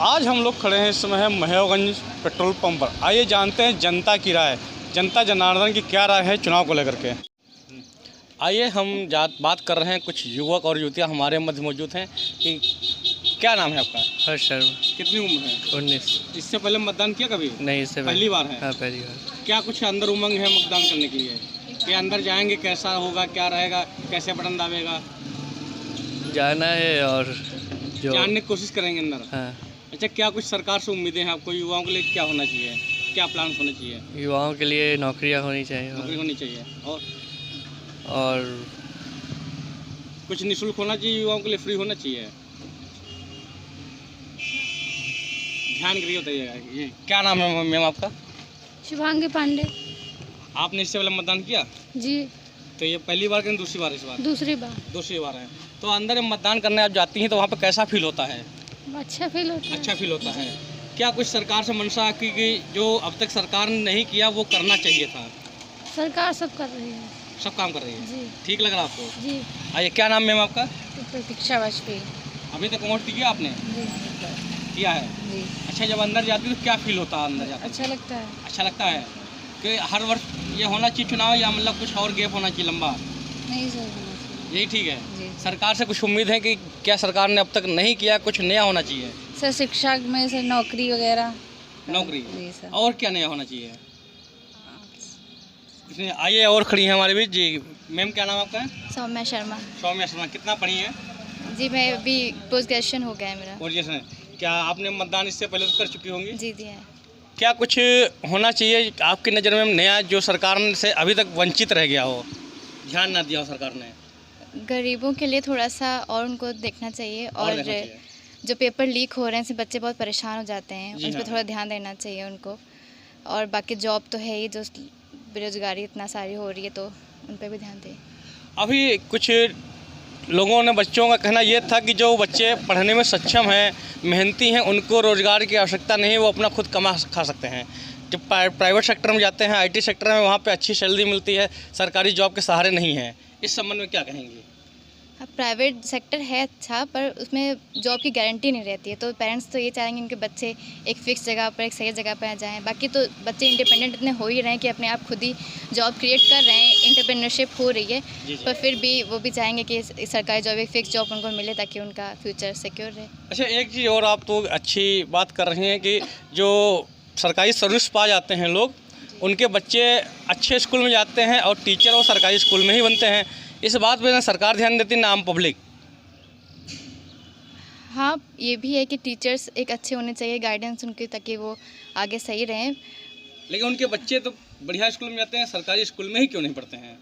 आज हम लोग खड़े हैं इस समय है महेवगंज पेट्रोल पंप पर। आइए जानते हैं जनता की राय, जनता जनार्दन की क्या राय है चुनाव को लेकर के। आइए हम बात कर रहे हैं, कुछ युवक और युवतियाँ हमारे मध्य मौजूद हैं। कि क्या नाम है आपका? हर्ष शर्मा। कितनी उम्र है? 19। इससे पहले मतदान किया कभी? नहीं, इससे पहली बार है? हाँ, पहली बार। क्या कुछ अंदर उमंग है मतदान करने के लिए कि अंदर जाएंगे, कैसा होगा, क्या रहेगा, कैसे बटन दाबेगा? जाना है और जो जानने की कोशिश करेंगे अंदर। हाँ। अच्छा, क्या कुछ सरकार से उम्मीदें हैं आपको? युवाओं के लिए क्या होना चाहिए, क्या प्लान होने चाहिए? युवाओं के लिए नौकरियां होनी चाहिए नौकरी होनी चाहिए और कुछ निःशुल्क होना चाहिए, युवाओं के लिए फ्री होना चाहिए। ध्यान करिए, बताइएगा। ये क्या नाम है मैम आपका? शुभांगी पांडे। आपने इससे पहले मतदान किया? जी। तो ये पहली बार कि दूसरी बार? इस बार दूसरी बार। दूसरी बार है। तो अंदर मतदान करने आप जाती हैं तो वहाँ पे कैसा फील होता है? अच्छा फील होता है। अच्छा फील होता है। क्या कुछ सरकार से मंशा की कि जो अब तक सरकार ने नहीं किया वो करना चाहिए था? सरकार सब कर रही है। सब काम कर रही है। जी। ठीक लग रहा है आपको? जी। आइए, क्या नाम मैम आपका? प्रतीक्षा वाजपेयी। अभी तक वोट किया आपने? जी। किया है। जी। अच्छा, जब अंदर जाती है तो क्या फील होता है अंदर जाकर? अच्छा लगता है। अच्छा लगता है कि हर वर्ष ये होना चाहिए चुनाव, या मतलब कुछ और गैप होना चाहिए लंबा? नहीं सर, होना चाहिए। यही ठीक है। जी। सरकार से कुछ उम्मीद है कि क्या सरकार ने अब तक नहीं किया, कुछ नया होना चाहिए? सर शिक्षा में से नौकरी वगैरह। नौकरी? जी सर। और क्या नया होना चाहिए? कुछ नहीं। आइए, और खड़ी है हमारे बीच। जी मैम, क्या नाम आपका है? सौम्या शर्मा। सौम्या शर्मा। कितना पढ़ी है? जी, मैं अभी पोस्ट ग्रेजुएशन हो गया है मेरा। ग्रेजुएशन। क्या आपने मतदान इससे पहले तो कर चुकी होंगी? जी दिया है। क्या कुछ होना चाहिए आपकी नज़र में नया, जो सरकार से अभी तक वंचित रह गया हो, ध्यान ना दिया हो सरकार ने? गरीबों के लिए थोड़ा सा और उनको देखना चाहिए, और देखना चाहिए। जो पेपर लीक हो रहे हैं इससे बच्चे बहुत परेशान हो जाते हैं, जी उन पर हाँ। थोड़ा ध्यान देना चाहिए उनको। और बाकी जॉब तो है ही, जो बेरोजगारी इतना सारी हो रही है तो उन पर भी ध्यान दें। अभी कुछ लोगों ने, बच्चों का कहना ये था कि जो बच्चे पढ़ने में सक्षम हैं, मेहनती हैं, उनको रोज़गार की आवश्यकता नहीं है, वो अपना खुद कमा खा सकते हैं। जब प्राइवेट सेक्टर में जाते हैं, आईटी सेक्टर में, वहाँ पे अच्छी सैलरी मिलती है, सरकारी जॉब के सहारे नहीं है। इस संबंध में क्या कहेंगे? हाँ, प्राइवेट सेक्टर है अच्छा, पर उसमें जॉब की गारंटी नहीं रहती है, तो पेरेंट्स तो ये चाहेंगे उनके बच्चे एक फ़िक्स जगह पर, एक सही जगह पर आ जाएँ। बाकी तो बच्चे इंडिपेंडेंट इतने हो ही रहे हैं कि अपने आप खुद ही जॉब क्रिएट कर रहे हैं, इंटरप्रेन्योरशिप हो रही है। पर फिर भी वो भी चाहेंगे कि सरकारी जॉब, एक फ़िक्स जॉब उनको मिले ताकि उनका फ्यूचर सिक्योर रहे। अच्छा, एक चीज़ और आप तो अच्छी बात कर रही हैं कि जो सरकारी सर्विस पा जाते हैं लोग, उनके बच्चे अच्छे स्कूल में जाते हैं और टीचर और सरकारी स्कूल में ही बनते हैं। इस बात पे ना सरकार ध्यान देती, ना आम पब्लिक। हाँ, ये भी है कि टीचर्स एक अच्छे होने चाहिए, गाइडेंस उनकी, ताकि वो आगे सही रहें। लेकिन उनके बच्चे तो बढ़िया स्कूल में जाते हैं, सरकारी स्कूल में ही क्यों नहीं पढ़ते हैं?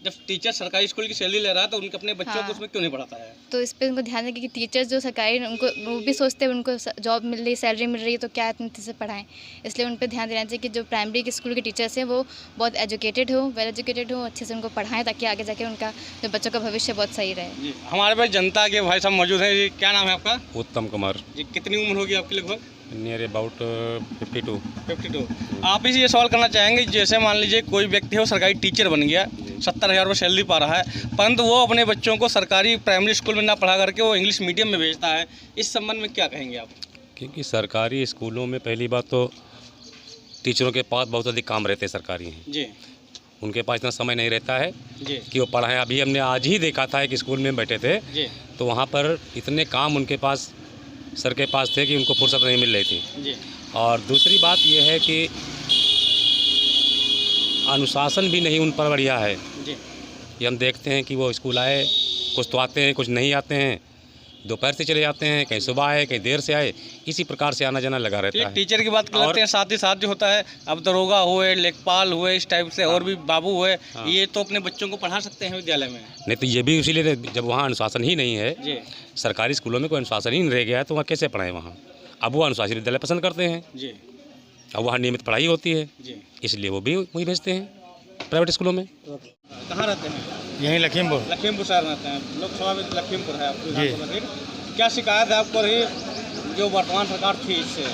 जब टीचर सरकारी स्कूल की सैलरी ले रहा है तो उनके अपने बच्चों को उसमें क्यों नहीं पढ़ाता है? तो इस पे उनको ध्यान दें कि टीचर्स जो सरकारी, उनको वो भी सोचते हैं उनको जॉब मिल रही, सैलरी मिल रही है, तो क्या इतने से पढ़ाएं। इसलिए उन पे ध्यान देना चाहिए कि जो प्राइमरी के स्कूल के टीचर्स हैं वो बहुत एजुकेटेड हो, वेल एजुकेटेड हो, अच्छे से उनको पढ़ाएं ताकि आगे जाके उनका जो बच्चों का भविष्य बहुत सही रहे। जी, हमारे पास जनता के भाई साहब मौजूद हैं। जी, क्या नाम है आपका? उत्तम कुमार। जी, कितनी उम्र होगी आपकी? लगभग नियर अबाउट 52। 52। आप इसे ये सवाल करना चाहेंगे, जैसे मान लीजिए कोई व्यक्ति हो, सरकारी टीचर बन गया, 70,000 रुपये सैलरी पा रहा है, परंतु वो अपने बच्चों को सरकारी प्राइमरी स्कूल में ना पढ़ा करके वो इंग्लिश मीडियम में भेजता है। इस संबंध में क्या कहेंगे आप? क्योंकि सरकारी स्कूलों में पहली बात तो टीचरों के पास बहुत अधिक काम रहते हैं सरकारी हैं। जी। उनके पास इतना समय नहीं रहता है जी। कि वो पढ़ाएं। अभी हमने आज ही देखा था एक स्कूल में बैठे थे, जी। तो वहाँ पर इतने काम उनके पास, सर के पास थे कि उनको फुर्सत नहीं मिल रही थी। जी। और दूसरी बात यह है कि अनुशासन भी नहीं उन पर बढ़िया है। जी। ये हम देखते हैं कि वो स्कूल आए, कुछ तो आते हैं, कुछ नहीं आते हैं, दोपहर से चले जाते हैं, कहीं सुबह आए, कहीं देर से आए, इसी प्रकार से आना जाना लगा रहता है। टीचर की बात कर लेते हैं, साथ ही साथ जो होता है, अब दरोगा हुए, लेखपाल हुए, इस टाइप से और भी बाबू हुए, ये तो अपने बच्चों को पढ़ा सकते हैं विद्यालय में। नहीं तो ये भी इसीलिए, जब वहाँ अनुशासन ही नहीं है, जी। सरकारी स्कूलों में कोई अनुशासन ही नहीं रह गया है, तो वहाँ कैसे पढ़ाएं? वहाँ अब वो अनुशासित विद्यालय पसंद करते हैं। जी। अब वहाँ नियमित पढ़ाई होती है, जी। इसलिए वो भी वहीं भेजते हैं प्राइवेट स्कूलों में। कहाँ रहते हैं? यहीं लखीमपुर। लखीमपुर शहर रहते हैं। लोकसभा में लखीमपुर है आपको? जी। क्या शिकायत है आपको रही जो वर्तमान सरकार थी इससे?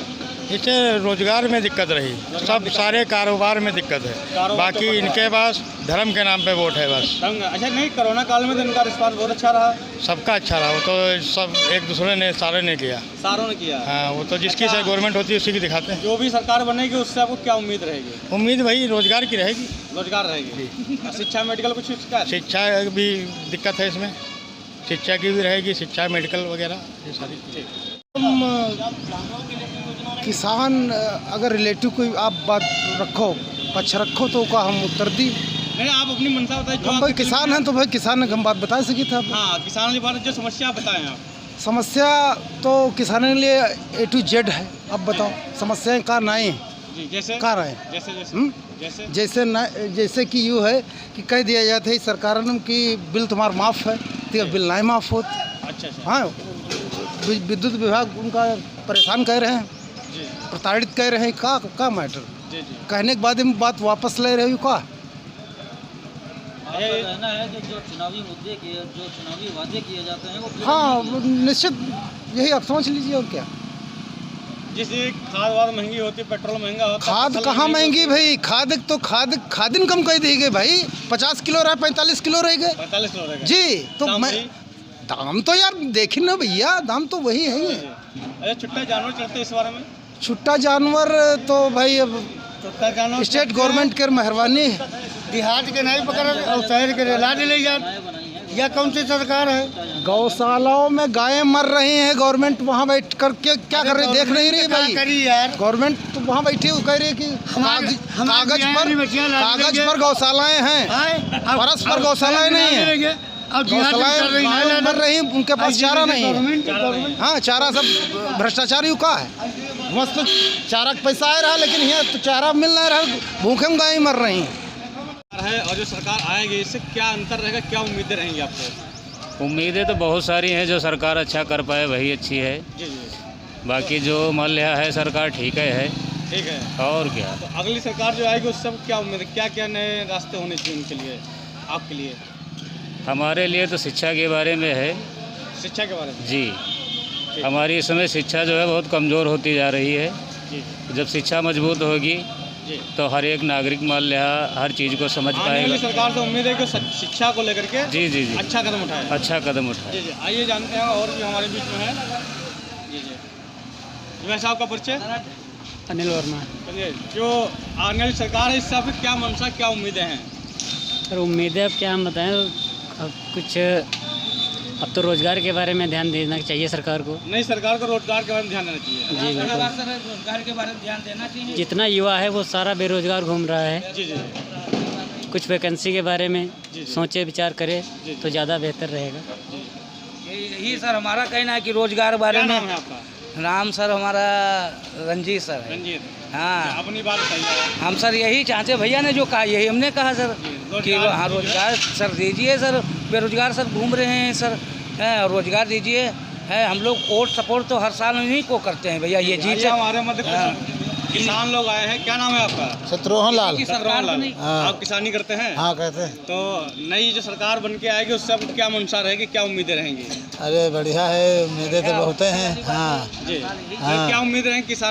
इससे रोजगार में दिक्कत रही, सब सारे कारोबार में दिक्कत है। बाकी इनके पास धर्म के नाम पे वोट है बस। अच्छा, नहीं, कोरोना काल में तो इनका रिस्पांस बहुत अच्छा रहा। सबका अच्छा रहा, वो तो सब एक दूसरे ने सारे ने किया। सारों ने किया। हाँ, वो तो जिसकी से गवर्नमेंट होती है उसी की दिखाते हैं। जो भी सरकार बनेगी उससे आपको क्या उम्मीद रहेगी? उम्मीद वही रोजगार की रहेगी। रोजगार रहेगी। शिक्षा, मेडिकल कुछ इसका? शिक्षा भी दिक्कत है इसमें, शिक्षा की भी रहेगी, शिक्षा मेडिकल वगैरह ये सारी। किसान अगर रिलेटिव कोई आप बात रखो, पक्ष रखो तो का हम उत्तर दी। नहीं, आप अपनी मनसा बताइए। हम भाई किसान हैं तो भाई किसान हम बात बता सके थे। हाँ, किसान के बारे में जो समस्या आप बताएं आप। समस्या तो किसानों के लिए A to Z है। अब बताओ समस्याएं कहाँ ना आए जी, जैसे कहाँ रहे? जैसे कि यूँ है कि कह दिया जाता है सरकार ने कि बिल तुम्हारा माफ़ है, तो बिल नहीं माफ़ होत। अच्छा। हाँ, विद्युत विभाग उनका परेशान कर रहे हैं, प्रताड़ित कर रहे हैं। का मैटर कहने के बाद में बात वापस ले रहे हो का? कहना है कि जो चुनावी मुद्दे किए, जो चुनावी वादे किए जाते हैं वो हाँ, निश्चित यही आप समझ लीजिए। और क्या, जैसे खाद वाद महंगी होती है, पेट्रोल महंगा होता है। खाद कहाँ महंगी भाई? खाद कम कर दी गई भाई। 50 किलो रहा 45 किलो रह गए। 45 किलो रहेगा जी, तो मैं दाम तो यार देखी ना भैया, दाम तो वही है। अच्छा, छुट्टा जानवर चढ़ते हैं इस बारे में? छुट्टा जानवर तो भाई अब स्टेट गवर्नमेंट के मेहरबानी। देहात के नहीं पकड़ और शहर के रेला ले जाए, यह कौन सी सरकार है? गौशालाओं में गायें मर रही हैं, गवर्नमेंट वहाँ बैठ करके क्या कर रही है? देख नहीं रही भाई यार। गवर्नमेंट तो वहाँ बैठी हुई कह रही है कि कागज पर गौशालाएं हैं, परस पर गौशालाएं नहीं है। गौशालाएं मर रही, उनके पास चारा नहीं है। हाँ, चारा सब भ्रष्टाचारी का है। मस्त चारा का पैसा आ रहा लेकिन यहाँ तो चारा मिल नहीं रहा, भूखे में गाय मर रही हैं। और जो सरकार आएगी इससे क्या अंतर रहेगा, क्या उम्मीदें रहेंगी आपको? उम्मीदें तो बहुत सारी हैं। जो सरकार अच्छा कर पाए वही अच्छी है। जी। बाकी जो मान लिया है सरकार ठीक है। ठीक है। और क्या, तो अगली सरकार जो आएगी उससे क्या उम्मीद है? क्या क्या नए रास्ते होने चाहिए उनके लिए, आपके लिए? हमारे लिए तो शिक्षा के बारे में है। शिक्षा के बारे में? जी, हमारी इस समय शिक्षा जो है बहुत कमज़ोर होती जा रही है। जी। जब शिक्षा मजबूत होगी तो हर एक नागरिक मान लिया हर चीज़ को समझ पाएगा। सरकार से उम्मीद है कि शिक्षा को लेकर के जी अच्छा कदम उठाए। अच्छा कदम उठाए। जी। आइए जानते हैं और भी हमारे बीच में है। जी। वैसे आपका परिचय? अनिल वर्मा। चलिए, जो आने वाली सरकार है इससे आपकी क्या मंशा, क्या उम्मीदें हैं? सर उम्मीदें अब क्या हम बताएं, अब कुछ अब तो रोज़गार के बारे में ध्यान देना चाहिए सरकार को। नहीं, सरकार को रोजगार के बारे में ध्यान देना चाहिए। जी बिल्कुल, रोजगार के बारे में ध्यान देना चाहिए। जितना युवा है वो सारा बेरोजगार घूम रहा है। जी। कुछ वैकेंसी के बारे में सोचे विचार करे तो ज़्यादा बेहतर रहेगा। यही सर हमारा कहना है कि रोजगार बारे में। नाम है आपका? नाम सर हमारा रंजीत सर है। रंजीत। हाँ, अपनी बात बताइए। हम सर यही चाहते, भैया ने जो कहा यही हमने कहा सर कि हाँ रोजगार सर दीजिए सर। बेरोजगार सर घूम रहे हैं सर, रोजगार दीजिए। है हम लोग वोट सपोर्ट तो हर साल इन्हीं को करते हैं भैया। ये जीत हमारे मध्य किसान लोग आए हैं। क्या नाम है आपका? शत्रुघ्न लाल। आप किसानी करते हैं? हाँ, कहते हैं। तो नई जो सरकार बन के आएगी उससे आपको क्या मंशा रहेगी, क्या उम्मीदें रहेंगी? अरे बढ़िया है, उम्मीदें तो बहुत हैं। हाँ जी। क्या उम्मीद रहेंगी किसान